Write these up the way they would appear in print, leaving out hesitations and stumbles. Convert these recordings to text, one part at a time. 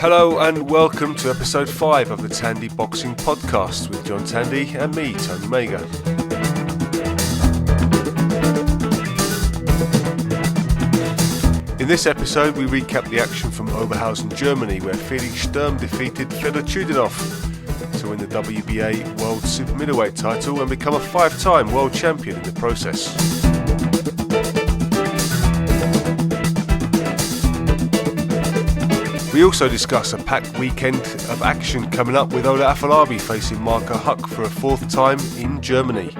Hello and welcome to episode 5 of the Tandy Boxing Podcast with John Tandy and me, Tony Mayger. In this episode we recap the action from Oberhausen, Germany, where Felix Sturm defeated Fedor Chudinov to win the WBA World Super Middleweight title and become a 5-time world champion in the process. We also discuss a packed weekend of action coming up with Ola Afolabi facing Marco Huck for a 4th time in Germany.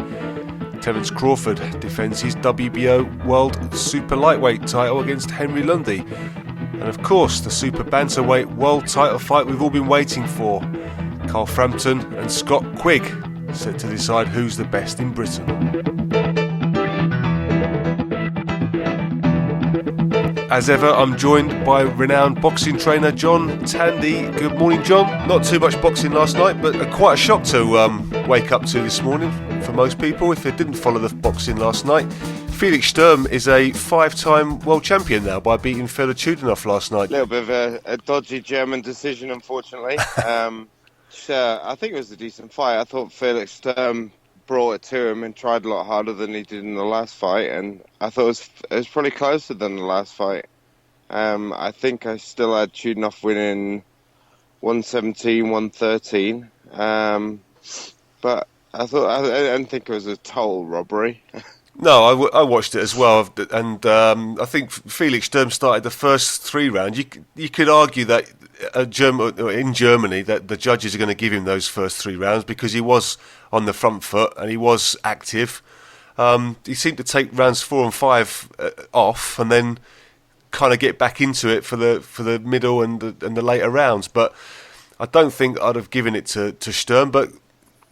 Terence Crawford defends his WBO World Super Lightweight title against Henry Lundy. And of course, the Super Bantamweight World title fight we've all been waiting for. Carl Frampton and Scott Quigg set to decide who's the best in Britain. As ever, I'm joined by renowned boxing trainer John Tandy. Good morning, John. Not too much boxing last night, but quite a shock to wake up to this morning for most people if they didn't follow the boxing last night. Felix Sturm is a 5-time world champion now by beating Fedor Chudinov last night. A little bit of a dodgy German decision, unfortunately. I think it was a decent fight. I thought Felix Sturm brought it to him and tried a lot harder than he did in the last fight, and I thought it was probably closer than the last fight. I think I still had Chudinov winning 117, 113, but I didn't think it was a total robbery. No, I watched it as well, and I think Felix Sturm started the first 3 rounds. You could argue that in Germany that the judges are going to give him those first 3 rounds because he was on the front foot and he was active. He seemed to take rounds 4 and 5 off and then kind of get back into it for the middle and the later rounds. But I don't think I'd have given it to Sturm, but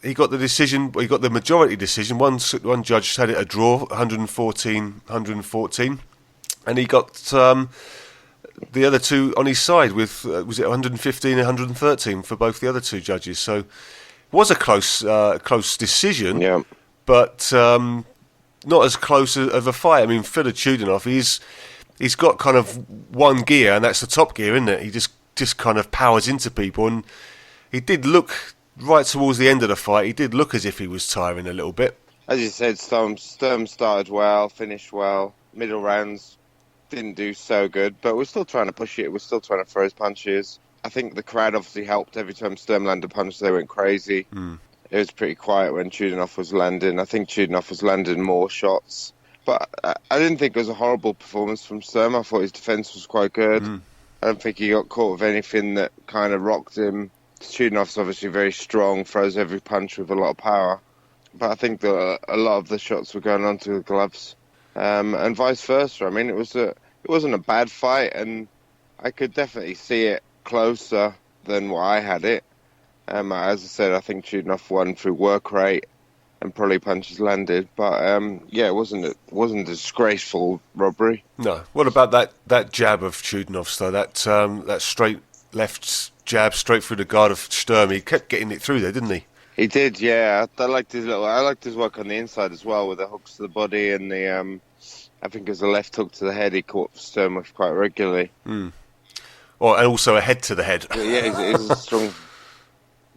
he got the decision. He got the majority decision. One judge had it a draw, 114, and he got the other two on his side with was it 115 and 113 for both the other 2 judges. So it was a close decision, yeah, but not as close of a fight. I mean, Fedor Chudinov, he's got kind of one gear, and that's the top gear, isn't it? He just kind of powers into people, and he did look. Right towards the end of the fight, he did look as if he was tiring a little bit. As you said, Sturm started well, finished well. Middle rounds didn't do so good, but we're still trying to push it. We're still trying to throw his punches. I think the crowd obviously helped. Every time Sturm landed a punch, they went crazy. It was pretty quiet when Chudinov was landing. I think Chudinov was landing more shots. But I didn't think it was a horrible performance from Sturm. I thought his defence was quite good. I don't think he got caught with anything that kind of rocked him. Chudinov's obviously very strong, throws every punch with a lot of power. But I think that a lot of the shots were going onto the gloves. And vice versa. I mean, it wasn't a bad fight, and I could definitely see it closer than what I had it. As I said, I think Chudinov won through work rate and probably punches landed. But it wasn't a disgraceful robbery. No. What about that jab of Chudinov's though? That straight left jab straight through the guard of Sturm. He kept getting it through there, didn't he? He did, yeah. I liked his work on the inside as well, with the hooks to the body and the I think it was a left hook to the head he caught Sturm with quite regularly. And also a head to the head. Yeah, he's a strong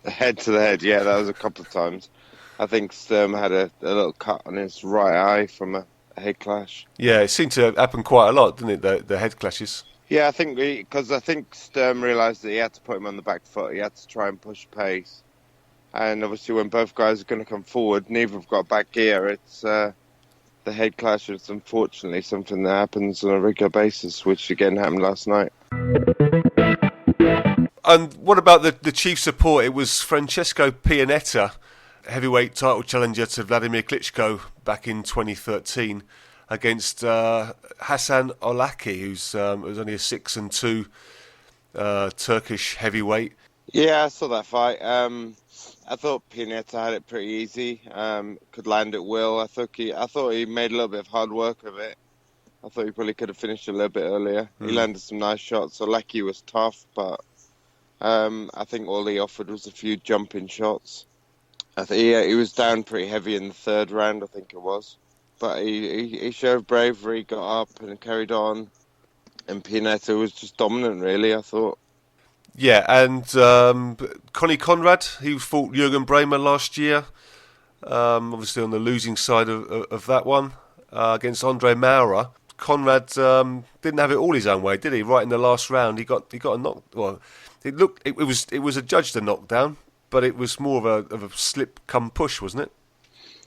head to the head. Yeah, that was a couple of times. I think Sturm had a little cut on his right eye from a head clash. Yeah, it seemed to happen quite a lot, didn't it? The head clashes. Yeah, I think Sturm realised that he had to put him on the back foot. He had to try and push pace. And obviously when both guys are going to come forward, neither have got back gear. It's the head clash is unfortunately something that happens on a regular basis, which again happened last night. And what about the chief support? It was Francesco Pianetta, heavyweight title challenger to Vladimir Klitschko back in 2013. Against Hassan Olaki, who's was only a 6-2 Turkish heavyweight. Yeah, I saw that fight. I thought Pianetta had it pretty easy. Could land at will. I thought he made a little bit of hard work of it. I thought he probably could have finished a little bit earlier. He landed some nice shots. Olaki was tough, but I think all he offered was a few jumping shots. I think he was down pretty heavy in the 3rd round, I think it was. But he showed bravery, got up and carried on. And Pianetta was just dominant, really, I thought. Yeah, and Connie Conrad, he fought Jürgen Bremer last year, obviously on the losing side of that one against Andre Maurer. Conrad didn't have it all his own way, did he? Right in the last round, he got a knock. Well, it was adjudged a knockdown, but it was more of a slip come push, wasn't it?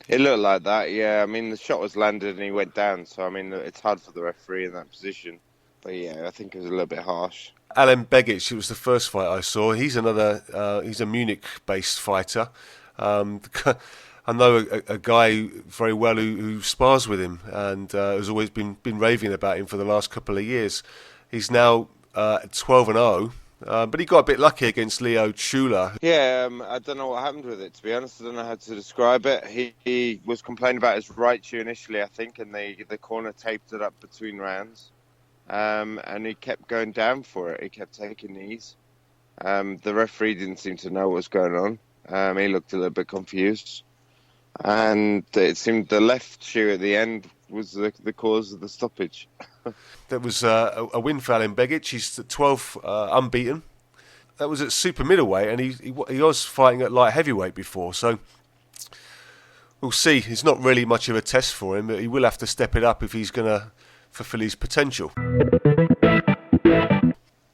It looked like that, yeah. I mean, the shot was landed and he went down, so I mean, it's hard for the referee in that position. But yeah, I think it was a little bit harsh. Alen Begic, it was the first fight I saw. He's he's a Munich-based fighter. Um, I know a guy very well who spars with him and has always been raving about him for the last couple of years. He's now 12-0, but he got a bit lucky against Leo Chula. Yeah, I don't know what happened with it, to be honest. I don't know how to describe it. He was complaining about his right shoe initially, I think, and the corner taped it up between rounds. And he kept going down for it. He kept taking knees. The referee didn't seem to know what was going on. He looked a little bit confused. And it seemed the left shoe at the end was the cause of the stoppage. That was a win for Alen Begic. He's at 12 unbeaten. That was at super middleweight, and he was fighting at light heavyweight before. So we'll see. It's not really much of a test for him, but he will have to step it up if he's going to fulfill his potential.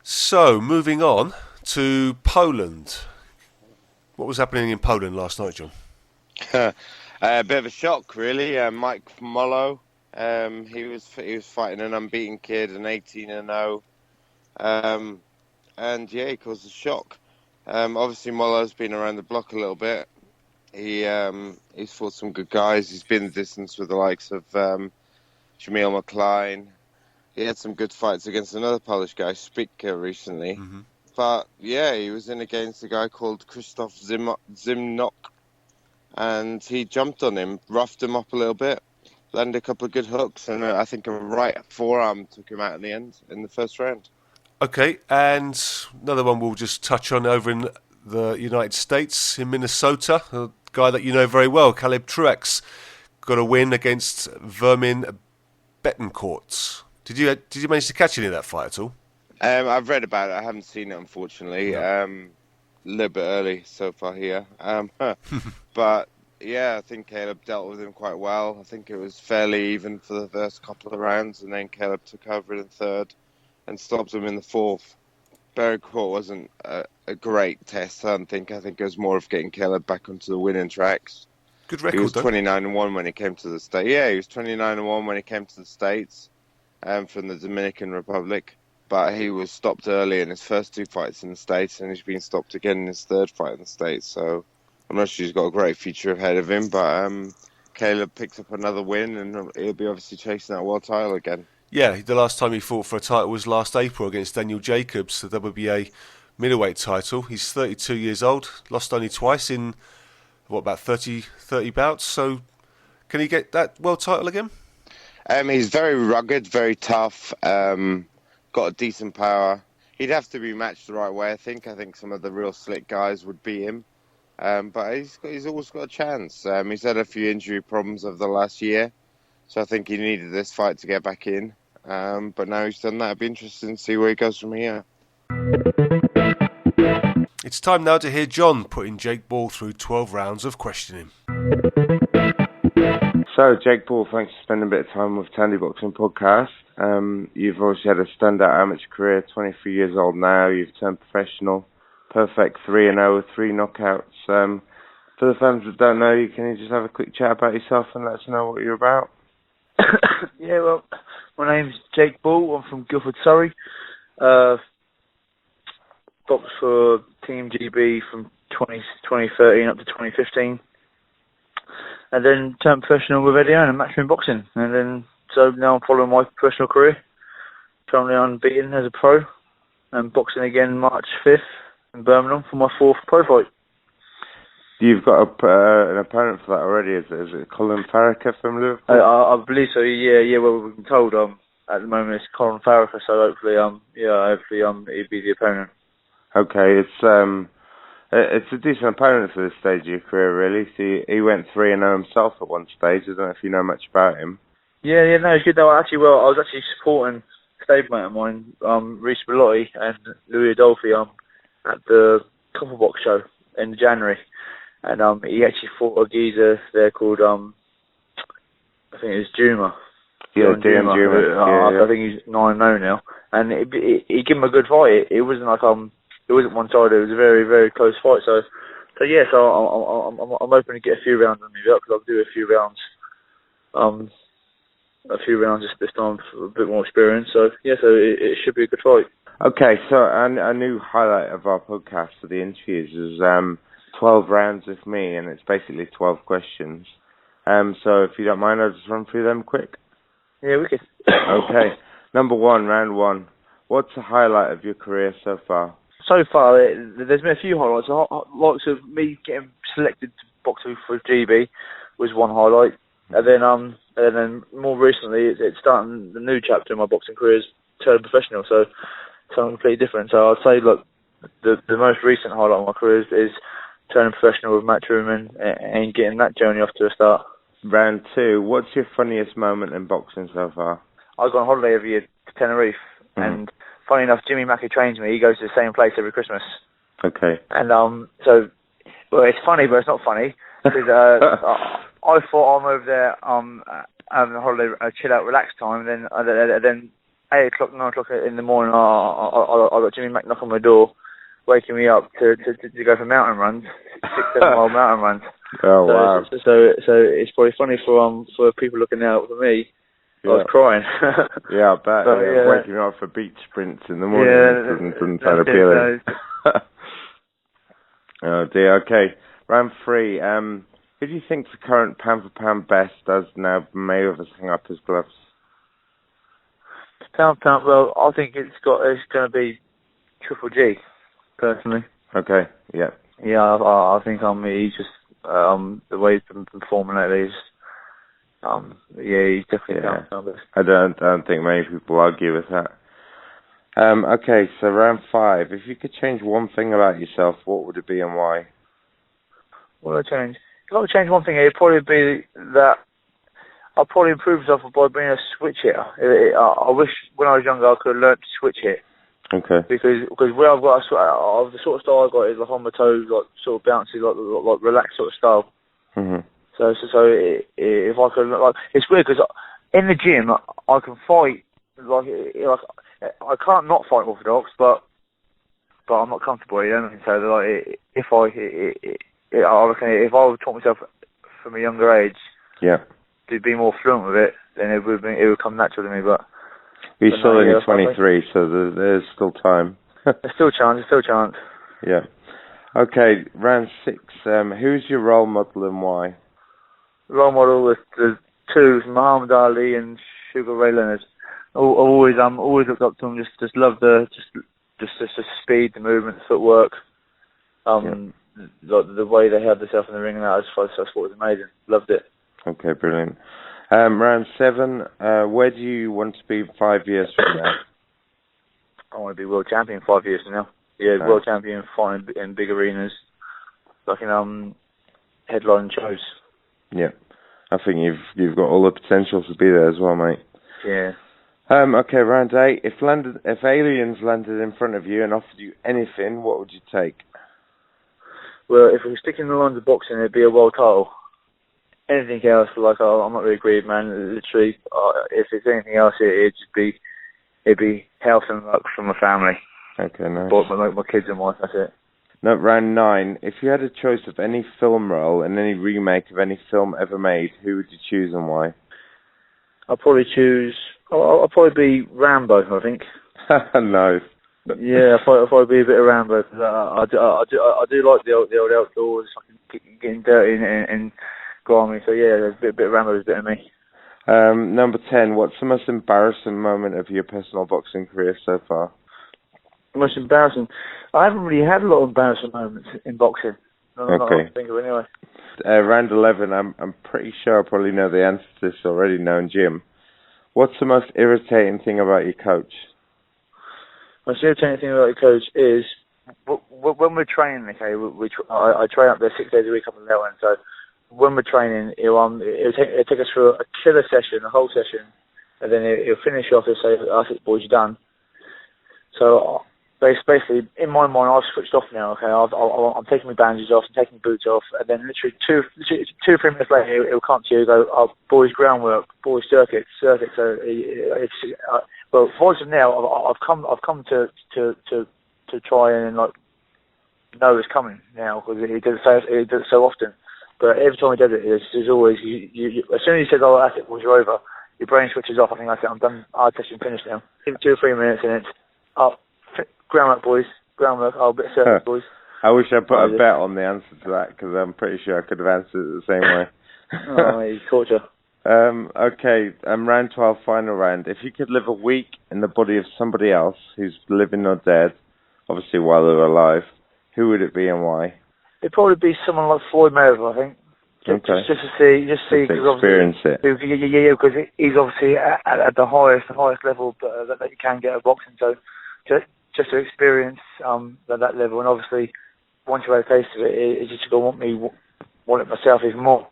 So moving on to Poland. What was happening in Poland last night, John? A bit of a shock, really. Mike Mollo, he was fighting an unbeaten kid, an 18-0, and yeah, he caused a shock. Obviously, Mollo's been around the block a little bit. He's fought some good guys. He's been the distance with the likes of Jamil McLean. He had some good fights against another Polish guy, Spitka, recently. Mm-hmm. But yeah, he was in against a guy called Krzysztof Zimnok. And he jumped on him, roughed him up a little bit, landed a couple of good hooks, and I think a right forearm took him out in the end, in the first round. Okay, and another one we'll just touch on over in the United States, in Minnesota, a guy that you know very well, Caleb Truax, got a win against Vermin Betancourt. Did you manage to catch any of that fight at all? I've read about it. I haven't seen it, unfortunately. No. A little bit early so far here. But yeah, I think Caleb dealt with him quite well. I think it was fairly even for the first couple of rounds, and then Caleb took over in the third and stopped him in the fourth. Betancourt wasn't a great test, I don't think. I think it was more of getting Caleb back onto the winning tracks. Good record, He was 29-1 when he came to the States. Yeah, he was 29-1 when he came to the States from the Dominican Republic. But he was stopped early in his first two fights in the States, and he's been stopped again in his third fight in the States. So I'm not sure he's got a great future ahead of him. But Caleb picked up another win, and he'll be obviously chasing that world title again. Yeah, the last time he fought for a title was last April against Daniel Jacobs, the WBA middleweight title. He's 32 years old, lost only twice in, about 30 bouts. So can he get that world title again? He's very rugged, very tough. Got a decent power. He'd have to be matched the right way, I think. I think some of the real slick guys would beat him. But he's always got a chance. He's had a few injury problems over the last year. So I think he needed this fight to get back in. But now he's done that. It'd be interesting to see where he goes from here. It's time now to hear John putting Jake Ball through 12 rounds of questioning. So, Jake Paul, thanks for spending a bit of time with Tandy Boxing Podcast. You've obviously had a standout amateur career, 23 years old now. You've turned professional, perfect 3-0 with 3 knockouts. For the fans that don't know you, can you just have a quick chat about yourself and let us know what you're about? Yeah, well, my name's Jake Ball. I'm from Guildford, Surrey. Boxed for Team GB from 2013 up to 2015. And then turned professional with Eddie and Matchroom Boxing. And then, so now I'm following my professional career. Currently unbeaten as a pro. And boxing again March 5th in Birmingham for my 4th pro fight. You've got an opponent for that already, is it Colin Farrakha from Liverpool? I believe so, yeah, well, we've been told, at the moment it's Colin Farrakha, so hopefully, he'd be the opponent. Okay, it's a decent opponent for this stage of your career, really. So he went 3-0 himself at one stage. I don't know if you know much about him. Yeah, no, it's good though. I was actually supporting a stablemate of mine, Reece Bellotti and Louis Adolphi, at the Copper Box show in January, and he actually fought a geezer there called I think it was Juma. Yeah, Dan Juma. Yeah. I think he's 9-0 now, and he gave him a good fight. It wasn't like it wasn't one-sided. It was a very, very close fight. So yeah. So I'm hoping to get a few rounds on me because I'll do a few rounds this time for a bit more experience. So yeah, so it should be a good fight. Okay, so a new highlight of our podcast for the interviews is 12 rounds with me, and it's basically 12 questions. So if you don't mind, I'll just run through them quick. Yeah, we can. Okay, number 1, round 1. What's the highlight of your career so far? So far, there's been a few highlights. Like of me getting selected to box for GB was one highlight, and then more recently, it's starting the new chapter in my boxing career is turned professional. So something completely different. So I'd say, look, the most recent highlight of my career is turning professional with Matchroom and getting that journey off to a start. Round 2. What's your funniest moment in boxing so far? I go on holiday every year to Tenerife, and funny enough, Jimmy Mackey trains me. He goes to the same place every Christmas. Okay. And so, well, it's funny, but it's not funny because I thought I'm over there having a holiday, a chill out, relax time, and then 8 o'clock, 9 o'clock in the morning, I got Jimmy Mack knocking on my door, waking me up to go for mountain runs, 6-7 mile mountain runs. Oh, wow. So it's probably funny for people looking out. For me, I was crying. Yeah, I bet. But, waking up for beach sprints in the morning doesn't sound appealing. Oh dear. Okay, round 3. Who do you think's the current pound for pound best as now Mayweather's hung up his gloves? Pound. Well, I think it's going to be Triple G, personally. Okay. Yeah. Yeah, I think he's just the way he's been performing lately. He's definitely pound best. I don't think many people argue with that. Okay, so round 5. If you could change one thing about yourself, what would it be and why? What would I change? If I could change one thing, it'd probably be that I'll probably improve myself by being a switch hitter. I wish when I was younger I could have learned to switch hit. Okay. Because where I've got the sort of style I've got is like on my toes, like sort of bouncy, like relaxed sort of style. Mm-hmm. So if I could, like, it's weird because in the gym I can fight like I can't not fight orthodox, but I'm not comfortable. You know what I mean? So like I reckon if I would taught myself from a younger age, to be more fluent with it, then it would come natural to me. But you're still only 23, so there's still time. There's still chance. Yeah. Okay, round 6. Who's your role model and why? Role model with the two, Muhammad Ali and Sugar Ray Leonard. Always looked up to them. Just loved the speed, the movement, the footwork. The way they held themselves in the ring, and that I thought was amazing. Loved it. Okay, brilliant. Round 7. Where do you want to be 5 years from now? I want to be world champion 5 years from now. Yeah, world champion, fighting in big arenas, like in headline shows. Yeah, I think you've got all the potential to be there as well, mate. Yeah. Okay, round 8. If aliens landed in front of you and offered you anything, what would you take? Well, if we were sticking the lines of boxing, it'd be a world title. Anything else, like I'm not really greedy, man. Literally, if it's anything else, it'd be health and luck from my family. Okay, nice. My kids and wife. That's it. No, round 9. If you had a choice of any film role in any remake of any film ever made, who would you choose and why? I'll probably be Rambo, I think. Nice. Yeah, I'll probably be a bit of Rambo because I do like the old outdoors, getting dirty and grimy. So yeah, a bit of Rambo is a bit of me. Number 10. What's the most embarrassing moment of your personal boxing career so far? Most embarrassing? I haven't really had a lot of embarrassing moments in boxing. Not I think of anyway. Round 11. I'm pretty sure I probably know the answer to this already, knowing Jim. What's the most irritating thing about your coach? Most irritating thing about your coach is when we're training. Okay, I train up there 6 days a week up in Lewin. So when we're training, it'll take us through a killer session, a whole session, and then it'll finish off and say, "That's it, boys, you're done." So basically, in my mind, I've switched off now. Okay, I'm taking my bandages off, I'm taking my boots off, and then literally two or 3 minutes later, he'll come to you and go, "Oh, boys, groundwork, boys, circuit." So well, for now, I've come to try and like know it's coming now because he does it so often. But every time he does it, there's always as soon as he says, "Oh, that's it, boys, you're over," your brain switches off. I think that's it. I'm done. I'll test and finish now. Give it 2 or 3 minutes, and it's up. Groundwork, boys. Groundwork. Oh, a bit of service, boys. I wish I put a bet on the answer to that because I'm pretty sure I could have answered it the same way. Oh, mate, torture. Okay, round 12, final round. If you could live a week in the body of somebody else who's living or dead, obviously while they're alive, who would it be and why? It'd probably be someone like Floyd Mayweather, I think. Just to see, experience it. Yeah, because he's obviously at the highest level that you can get at boxing. So just to experience that level, and obviously once you've had a taste of it, it's just going to want it myself even more.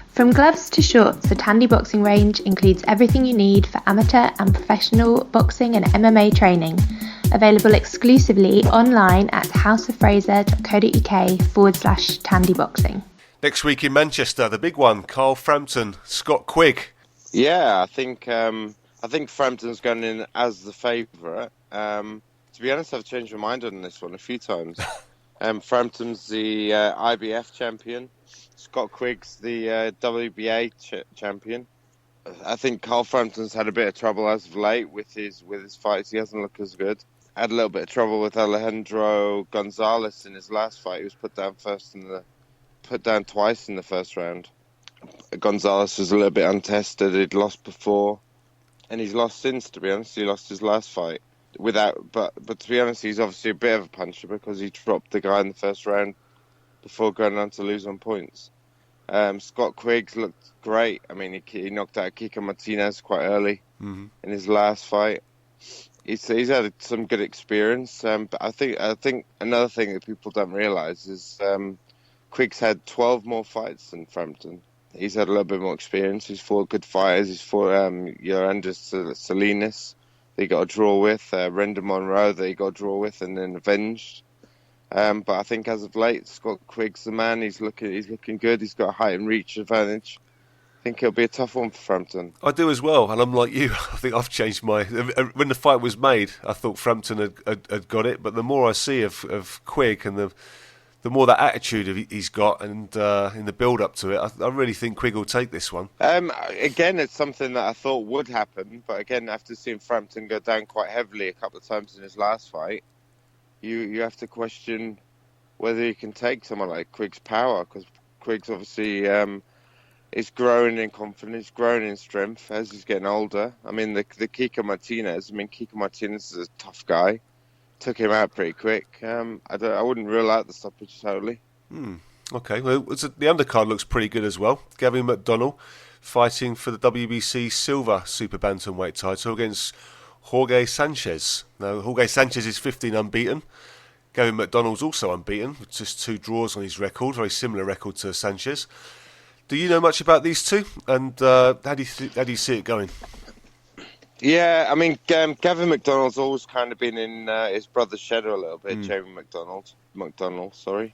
From gloves to shorts, the Tandy boxing range includes everything you need for amateur and professional boxing and MMA training. Available exclusively online at houseoffraser.co.uk/Tandy boxing. Next week in Manchester, the big one, Carl Frampton, Scott Quigg. Yeah, I think Frampton's going in as the favourite. To be honest, I've changed my mind on this one a few times. Frampton's the IBF champion. Scott Quigg's the WBA champion. I think Carl Frampton's had a bit of trouble as of late with his fights. He hasn't looked as good. Had a little bit of trouble with Alejandro Gonzalez in his last fight. He was put down twice in the first round. Gonzalez was a little bit untested. He'd lost before, and he's lost since. To be honest, he lost his last fight but to be honest, he's obviously a bit of a puncher because he dropped the guy in the first round before going on to lose on points. Scott Quigg looked great. I mean, he knocked out Kiko Martinez quite early in his last fight. He's had some good experience, but I think another thing that people don't realise is Quigg's had 12 more fights than Frampton. He's had a little bit more experience. He's fought good fighters. He's fought Yoranda Salinas that he got a draw with, Renda Monroe that he got a draw with, and then avenged. But I think as of late, Scott Quigg's the man. He's looking good. He's got a height and reach advantage. I think it'll be a tough one for Frampton. I do as well, and I'm like you. I think I've changed my... When the fight was made, I thought Frampton had got it, but the more I see of Quigg and the more that attitude he's got and in the build-up to it, I really think Quigg will take this one. Again, it's something that I thought would happen, but again, after seeing Frampton go down quite heavily a couple of times in his last fight, you have to question whether he can take someone like Quigg's power, because Quigg's obviously... He's growing in confidence, growing in strength as he's getting older. I mean, the Kiko Martinez is a tough guy. Took him out pretty quick. I wouldn't rule out the stoppage totally. Okay, well, the undercard looks pretty good as well. Gavin McDonnell fighting for the WBC Silver Super Bantamweight title against Jorge Sanchez. Now, Jorge Sanchez is 15 unbeaten. Gavin McDonnell's also unbeaten, with just 2 draws on his record. Very similar record to Sanchez. Do you know much about these two, and how do you see it going? Yeah, I mean, Gavin McDonnell's always kind of been in his brother's shadow a little bit. Jamie McDonnell, sorry.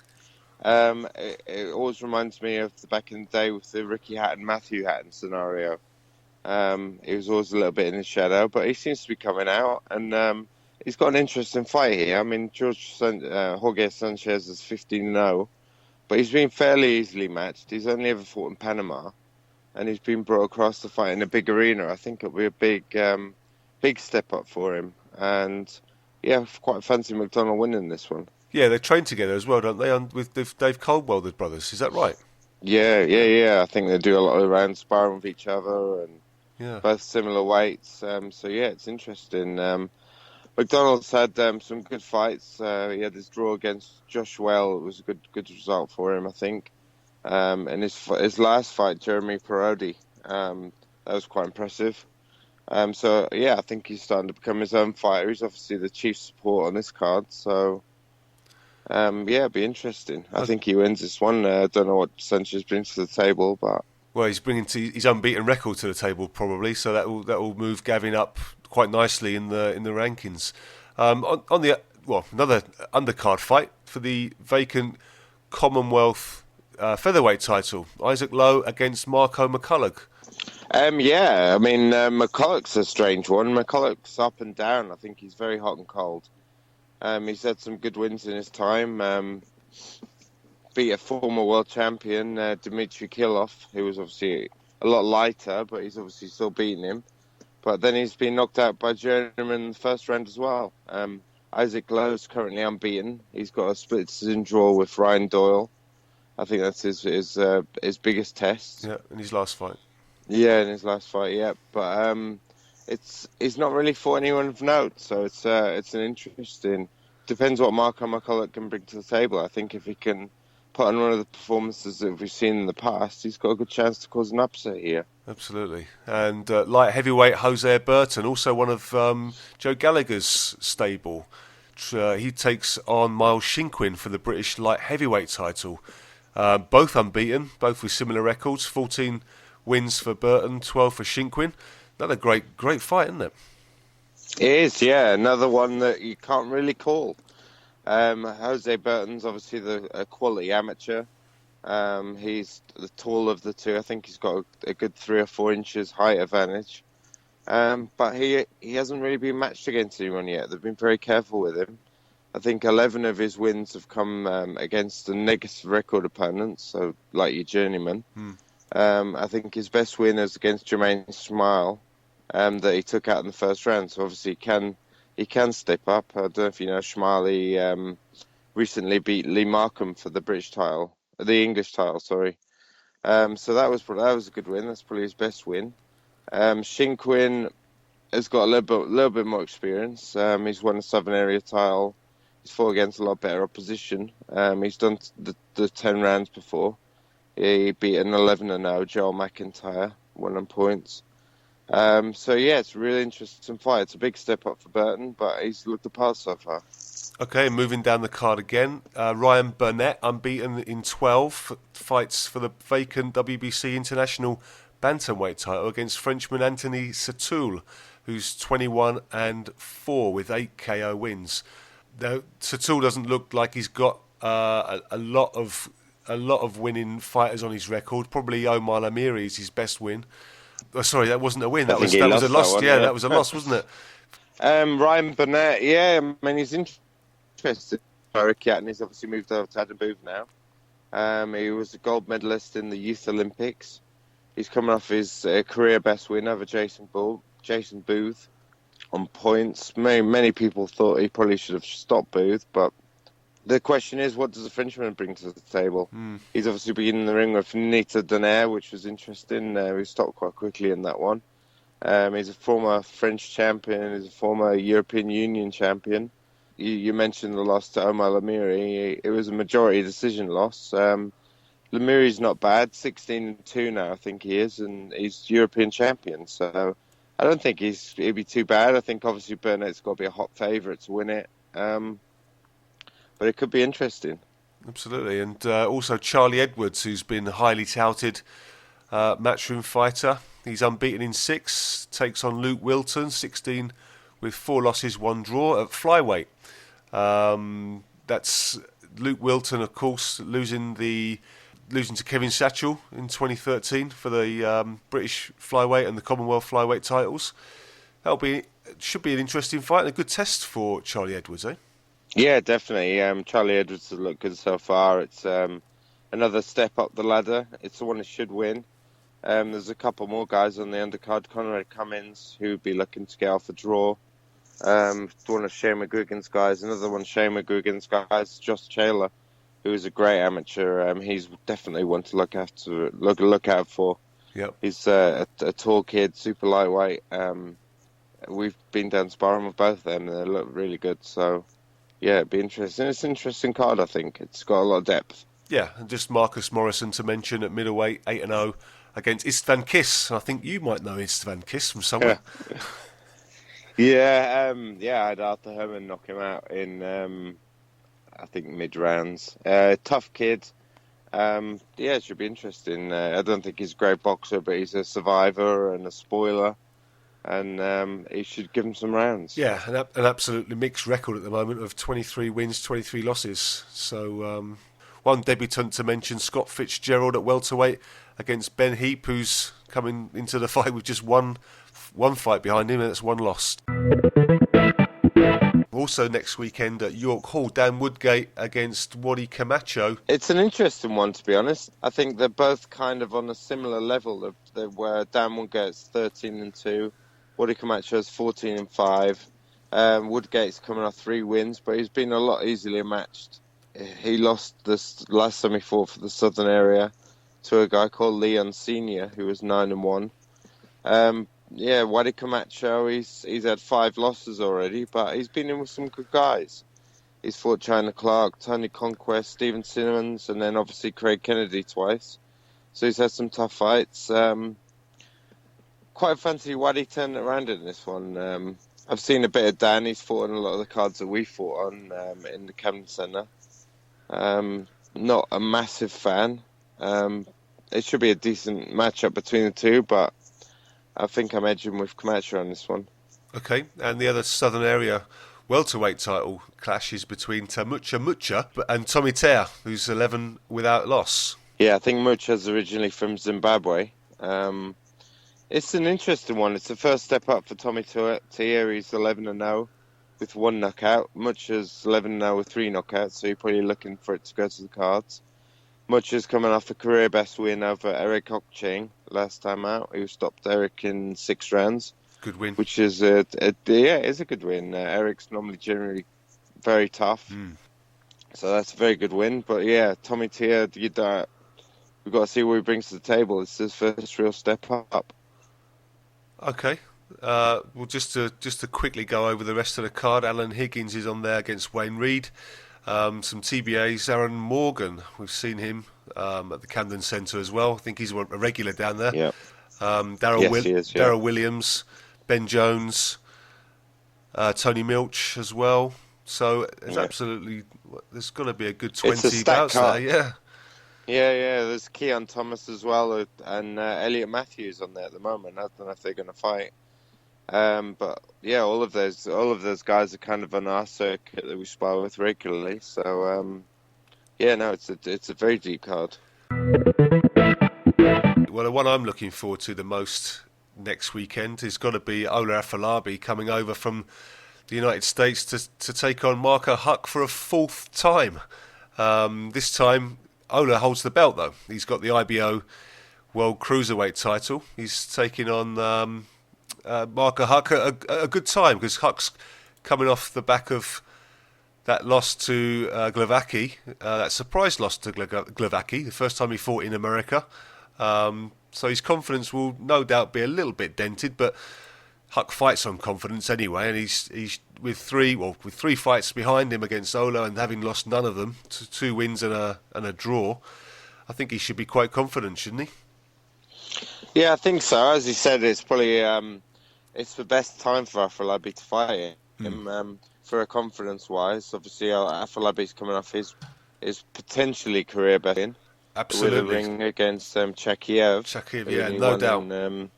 It always reminds me of the back in the day with the Ricky Hatton, Matthew Hatton scenario. He was always a little bit in his shadow, but he seems to be coming out, and he's got an interesting fight here. I mean, Jorge Sanchez is 15-0. But he's been fairly easily matched. He's only ever fought in Panama, and he's been brought across to fight in a big arena. I think it'll be a big step up for him. And yeah, quite fancy McDonnell winning this one. Yeah, they train together as well, don't they? With Dave Caldwell, the brothers. Is that right? Yeah. I think they do a lot of round sparring with each other, and both similar weights. So yeah, it's interesting. McDonnell's had some good fights. He had his draw against Josh Well. It was a good result for him, I think. And his last fight, Jeremy Parodi, that was quite impressive. So yeah, I think he's starting to become his own fighter. He's obviously the chief support on this card. So it'll be interesting. I think he wins this one. I don't know what Sanchez brings to the table, but. Well, he's bringing his unbeaten record to the table probably, so that will move Gavin up quite nicely in the rankings. On the another undercard fight for the vacant Commonwealth featherweight title, Isaac Lowe against Marco McCulloch. Yeah, I mean, McCulloch's a strange one. McCulloch's up and down. I think he's very hot and cold. He's had some good wins in his time. Beat a former world champion, Dmitry Kilov, who was obviously a lot lighter, but he's obviously still beating him. But then he's been knocked out by German in the first round as well. Isaac Lowe's currently unbeaten. He's got a split decision draw with Ryan Doyle. I think that's his biggest test. Yeah, in his last fight. Yeah, in his last fight, yeah. But he's not really fought anyone of note, so it's an interesting. Depends what Marco McCulloch can bring to the table. I think if he can put on one of the performances that we've seen in the past, he's got a good chance to cause an upset here. Absolutely. And light heavyweight Jose Burton, also one of Joe Gallagher's stable. He takes on Miles Shinkwin for the British light heavyweight title. Both unbeaten, both with similar records. 14 wins for Burton, 12 for Shinkwin. Another great fight, isn't it? It is, yeah. Another one that you can't really call. Jose Burton's obviously a quality amateur. He's the tall of the two. I think he's got a good 3 or 4 inches height advantage. But he hasn't really been matched against anyone yet. They've been very careful with him. I think 11 of his wins have come against the negative record opponents, so like your journeyman. I think his best win is against Jermaine Smile, that he took out in the first round. So obviously he can step up. I don't know if you know, Smiley recently beat Lee Markham for the British title, the English title, sorry. So that was a good win. That's probably his best win. Shinkwin has got a little bit more experience. He's won a Southern Area title. He's fought against a lot better opposition. He's done the 10 rounds before. He beat an 11-0 Joel McIntyre, won on points. So yeah, it's a really interesting fight. It's a big step up for Burton, but he's looked the part so far. Okay, moving down the card again. Ryan Burnett, unbeaten in 12 fights for the vacant WBC International Bantamweight title against Frenchman Anthony Satoul, who's 21-4 with 8 KO wins. Now, Satoul doesn't look like he's got a lot of winning fighters on his record. Probably Omar Amiri is his best win. Oh, sorry, that wasn't a win. That was a loss. Yeah, that was a loss, wasn't it? Ryan Burnett, yeah, I mean, he's interested. And he's obviously moved over to Adam Booth now. He was a gold medalist in the Youth Olympics. He's coming off his career best win over Jason Booth on points. Many people thought he probably should have stopped Booth, but the question is, what does the Frenchman bring to the table? He's obviously been in the ring with Nita Donaire, which was interesting. He stopped quite quickly in that one. He's a former French champion. He's a former European Union champion. You mentioned the loss to Omar Lamiri. It was a majority decision loss. Lamiri's not bad, 16-2 now, I think he is, and he's European champion. So I don't think he'd be too bad. I think obviously Burnett's got to be a hot favourite to win it. But it could be interesting. Absolutely. And also Charlie Edwards, who's been highly touted matchroom fighter. He's unbeaten in 6, takes on Luke Wilton, 16 with 4 losses, 1 draw at flyweight. That's Luke Wilton, of course, losing to Kevin Satchell in 2013 for the British flyweight and the Commonwealth flyweight titles. Should be an interesting fight and a good test for Charlie Edwards, eh? Yeah, definitely. Charlie Edwards has looked good so far. It's another step up the ladder. It's the one that should win. There's a couple more guys on the undercard. Conrad Cummins, who'd be looking to get off a draw. One of Shane McGuigan's guys. Another one of Shane McGuigan's guys, Josh Taylor, who is a great amateur. He's definitely one to look out for. Yep. He's a tall kid, super lightweight. We've been down sparring with both of them, and they look really good. So, yeah, it'd be interesting. It's an interesting card, I think. It's got a lot of depth. Yeah, and just Marcus Morrison to mention at middleweight, 8-0 against Istvan Kiss. I think you might know Istvan Kiss from somewhere. Yeah, I'd Arthur Herman knock him out in, I think, mid-rounds. Tough kid. It should be interesting. I don't think he's a great boxer, but he's a survivor and a spoiler. and he should give him some rounds. Yeah, an absolutely mixed record at the moment of 23 wins, 23 losses. So one debutant to mention, Scott Fitzgerald at welterweight against Ben Heap, who's coming into the fight with just one fight behind him, and that's one loss. Also next weekend at York Hall, Dan Woodgate against Wadi Camacho. It's an interesting one, to be honest. I think they're both kind of on a similar level, where Dan Woodgate's 13-2, Wadi Camacho's 14-5. Woodgate's coming off 3 wins, but he's been a lot easily matched. He lost this last time he fought for the Southern area to a guy called Leon Senior, who was 9-1. Wadi Camacho, he's had 5 losses already, but he's been in with some good guys. He's fought China Clark, Tony Conquest, Stephen Simmons, and then obviously Craig Kennedy twice. So he's had some tough fights. Quite fancy Wadi turning it around in this one. I've seen a bit of Dan. He's fought on a lot of the cards that we fought on in the Camden Centre. Not a massive fan. It should be a decent matchup between the two, but I think I'm edging with Camacho on this one. Okay, and the other Southern area welterweight title clash is between Tamucha Mucha and Tommy Tea, who's 11 without loss. Yeah, I think Mucha's originally from Zimbabwe. It's an interesting one. It's the first step up for Tommy Tea. He's 11-0 with 1 knockout. Mucha's 11-0 with 3 knockouts, so you're probably looking for it to go to the cards. Mucha's coming off a career best win over Eric Hochcheng last time out. He stopped Eric in 6 rounds. Good win. Which is it is a good win. Eric's normally generally very tough, so that's a very good win. But yeah, Tommy Tea, we've got to see what he brings to the table. It's his first real step up. Okay. Well, just to quickly go over the rest of the card, Alan Higgins is on there against Wayne Reed. Some TBAs, Aaron Morgan, we've seen him at the Camden Centre as well. I think he's a regular down there. Yep. Darryl Williams, Ben Jones, Tony Milch as well. So there's going to be a good 20 bouts there, yeah. Yeah, there's Keon Thomas as well, and Elliot Matthews on there at the moment. I don't know if they're going to fight. But yeah, all of those guys are kind of on our circuit that we spar with regularly. So it's a very deep card. Well, the one I'm looking forward to the most next weekend is got to be Ola Afolabi coming over from the United States to take on Marco Huck for a 4th time. This time, Ola holds the belt though. He's got the IBO World Cruiserweight title. He's taking on Marco Huck a good time because Huck's coming off the back of that loss to Glavacki, that surprise loss to Glavacki, the first time he fought in America. So his confidence will no doubt be a little bit dented, but Huck fights on confidence anyway, and he's with 3 fights behind him against Ola and having lost none of them, 2 wins and a draw. I think he should be quite confident, shouldn't he? Yeah, I think so. As he said, it's probably it's the best time for Afolabi to fight him. For a confidence-wise, obviously Afolabi's coming off his potentially career best win. Absolutely. With a ring against Chakiev. Yeah, no doubt.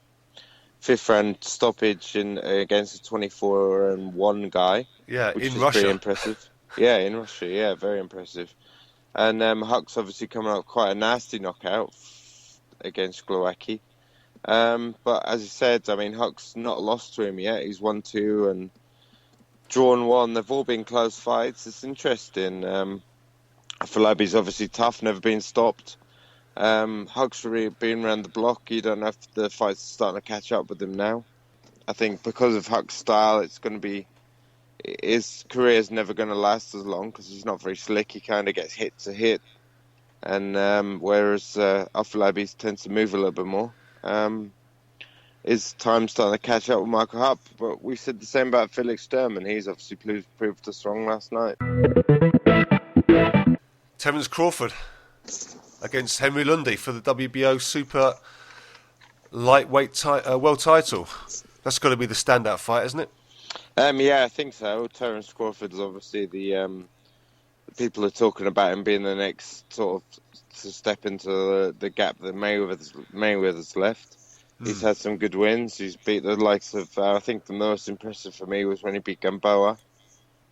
5th round stoppage against a 24-1 guy. Yeah, which in is Russia. Pretty impressive. Yeah, in Russia. Yeah, very impressive. And Huck's obviously coming out quite a nasty knockout against Glowacki. But as I said, I mean, Huck's not lost to him yet. He's won 2 and drawn 1. They've all been close fights. It's interesting. Afolabi's obviously tough, never been stopped. Huck's really been around the block. You don't know if the fight's starting to catch up with him now. I think because of Huck's style, it's going to be... His career's never going to last as long because he's not very slick. He kind of gets hit to hit. And whereas Afolabi tends to move a little bit more. His time's starting to catch up with Michael Hupp, but we said the same about Felix Sturm, and he's obviously proved us wrong last night. Terence Crawford against Henry Lundy for the WBO Super Lightweight World title. That's got to be the standout fight, isn't it? Yeah, I think so. Terence Crawford is obviously the people are talking about him being the next sort of to step into the gap that Mayweather's left. He's had some good wins. He's beat the likes of, I think the most impressive for me was when he beat Gamboa.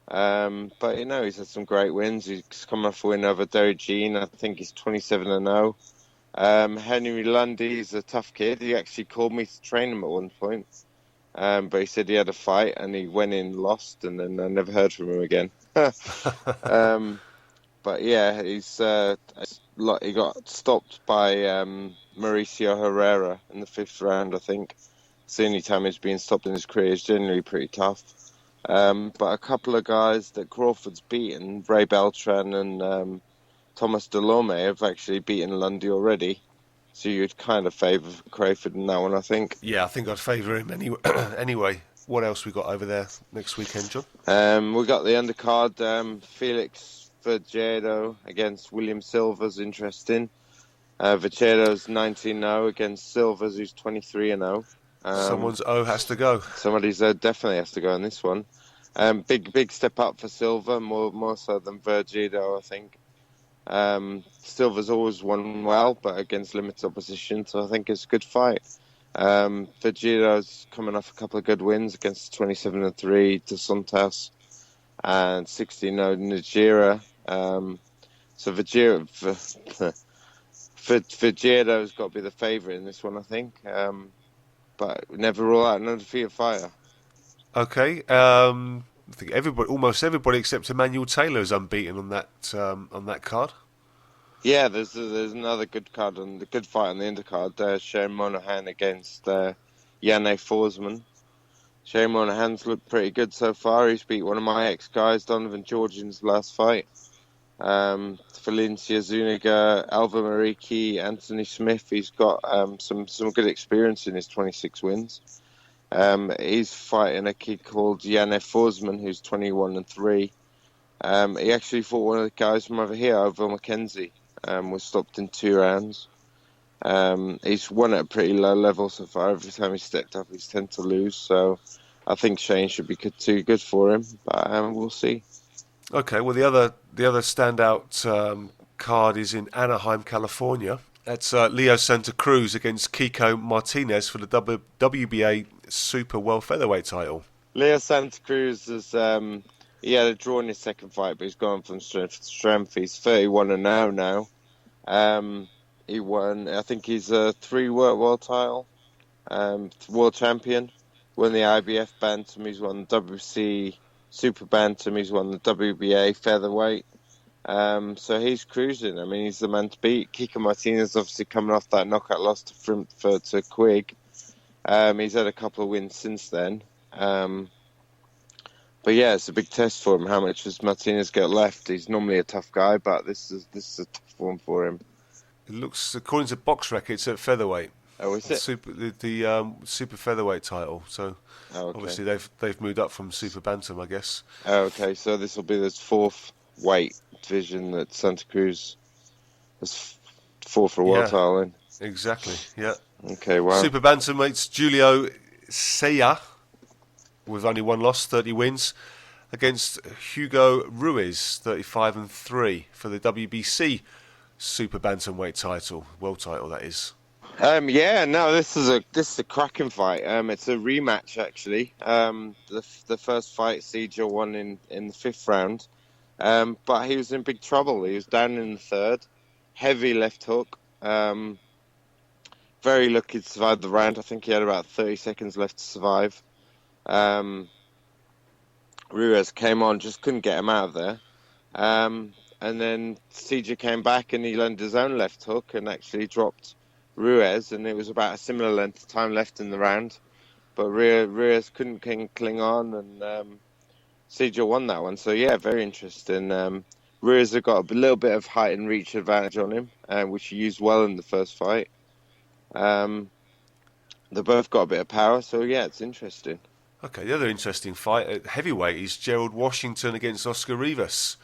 But, he's had some great wins. He's come off a win over Derry Jean. I think he's 27-0. Henry Lundy's a tough kid. He actually called me to train him at one point. But he said he had a fight and he went in, lost, and then I never heard from him again. But yeah, he got stopped by Mauricio Herrera in the 5th round, I think. It's the only time he's been stopped in his career. It's generally pretty tough. But a couple of guys that Crawford's beaten, Ray Beltran and Thomas Delorme, have actually beaten Lundy already. So you'd kind of favour Crawford in that one, I think. Yeah, I think I'd favour him anyway. Anyway, what else we got over there next weekend, John? We got the undercard, Felix Vergedo against William Silvers, interesting. Vergedo's 19-0 against Silvers, who's 23-0. Someone's O has to go. Somebody's O definitely has to go in this one. Big step up for Silva, more so than Vergedo, I think. Silva's always won well, but against limited opposition, so I think it's a good fight. Vergedo's coming off a couple of good wins against 27-3 to Santos and 16-0 Nigeria. So Vergedo's got to be the favourite in this one, I think. But never rule out an undefeated fighter. Okay. I think almost everybody except Emmanuel Taylor is unbeaten on that card. Yeah, there's another good fight on the undercard. Shane Monahan against Janne Forsman. Shane Monahan's looked pretty good so far. He's beat one of my ex-guys, Donovan George, in his last fight. Valencia Zuniga, Alva Mariki, Anthony Smith. He's got some good experience in his 26 wins. He's fighting a kid called Janne Forsman, who's 21-3. He actually fought one of the guys from over here, Over Mackenzie. Was stopped in 2 rounds. He's won at a pretty low level so far. Every time he's stepped up, he's tend to lose. So I think Shane should be too good for him, but we'll see. Okay, well the other standout card is in Anaheim, California. That's Leo Santa Cruz against Kiko Martinez for the WBA Super World Featherweight title. Leo Santa Cruz has he had a draw in his second fight, but he's gone from strength to strength. He's 31-0 now. He won. I think he's a 3-weight world title, world champion. Won the IBF Bantam. He's won the WC Super Bantam. He's won the WBA Featherweight. So he's cruising. I mean, he's the man to beat. Kiko Martinez obviously coming off that knockout loss to Quigg. He's had a couple of wins since then. But yeah, it's a big test for him. How much does Martinez get left? He's normally a tough guy, but this is a tough one for him. It looks, according to Box Records, at featherweight. Oh, is it? The super featherweight title. So okay. Obviously they've moved up from super bantam, I guess. Okay, so this will be this 4th weight division that Santa Cruz has fought for a world title in. Exactly. Yeah. Okay. Wow. Super bantamweights Julio Seya with only 1 loss, 30 wins, against Hugo Ruiz, 35-3 for the WBC Super Bantamweight title, world title that is. This is a cracking fight. It's a rematch actually. The first fight Seja won in the 5th round, but he was in big trouble. He was down in the 3rd, heavy left hook. Very lucky to survive the round. I think he had about 30 seconds left to survive. Ruiz came on, just couldn't get him out of there. And then Seja came back and he landed his own left hook and actually dropped Ruiz, and it was about a similar length of time left in the round. But Ruiz couldn't cling on, and Seja won that one. So yeah, very interesting. Ruiz had got a little bit of height and reach advantage on him, which he used well in the first fight. They both got a bit of power, so yeah, it's interesting. Okay, the other interesting fight at heavyweight is Gerald Washington against Oscar Rivas.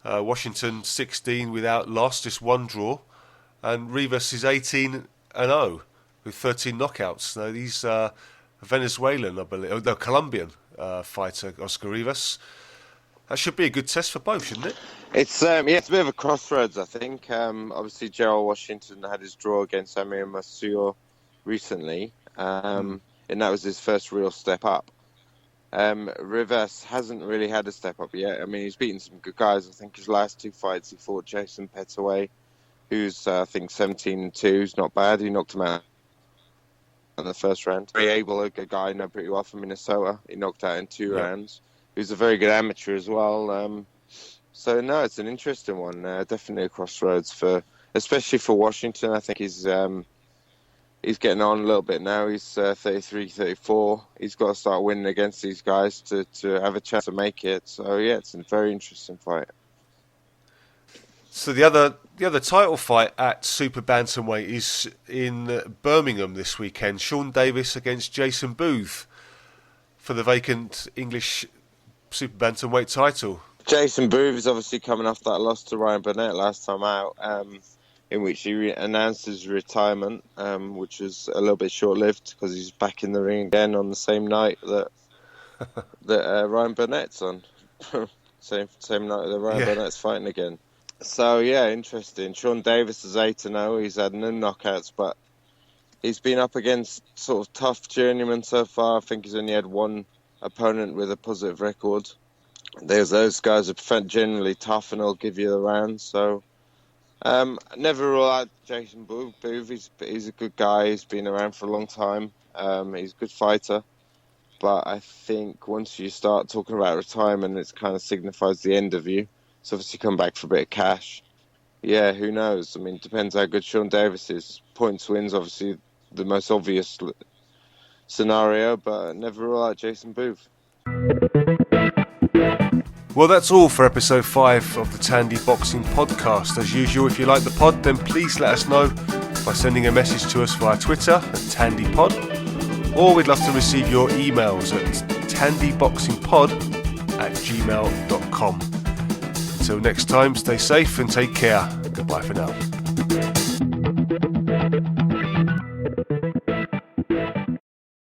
Washington 16 without loss, just 1 draw, and Rivas is 18-0 with 13 knockouts. Now he's a Venezuelan, I believe, no, Colombian fighter, Oscar Rivas. That should be a good test for both, shouldn't it? It's a bit of a crossroads, I think. Obviously, Gerald Washington had his draw against Amir Masur recently. and that was his first real step up. Rivas hasn't really had a step up yet. I mean, he's beaten some good guys. I think his last 2 fights he fought Jason Petaway, who's I think 17-2. He's not bad. He knocked him out in the first round. Very able, a guy I know pretty well from Minnesota. He knocked out in 2 rounds. Who's a very good amateur as well. So no, it's an interesting one. Definitely a crossroads especially for Washington. I think he's getting on a little bit now. He's 33, 34. He's got to start winning against these guys to have a chance to make it. So yeah, it's a very interesting fight. So the other title fight at Super Bantamweight is in Birmingham this weekend. Sean Davis against Jason Booth for the vacant English Super Bantamweight title. Jason Booth is obviously coming off that loss to Ryan Burnett last time out, in which he announced his retirement, which was a little bit short-lived because he's back in the ring again on the same night that Ryan Burnett's on. same night that Ryan Burnett's fighting again. So yeah, interesting. Sean Davis is 8-0. He's had no knockouts, but he's been up against sort of tough journeymen so far. I think he's only had one opponent with a positive record. Those guys are generally tough and they'll give you the round. So never rule out Jason Booth. He's a good guy. He's been around for a long time. He's a good fighter. But I think once you start talking about retirement, it kind of signifies the end of you. So obviously come back for a bit of cash. Yeah, who knows? I mean, it depends how good Sean Davis is. Points wins, obviously, the most obvious scenario, but never rule out Jason Booth. Well, that's all for episode 5 of the Tandy Boxing Podcast. As usual, if you like the pod, then please let us know by sending a message to us via Twitter at TandyPod, or we'd love to receive your emails at tandyboxingpod@gmail.com. Until next time, stay safe and take care. Goodbye for now.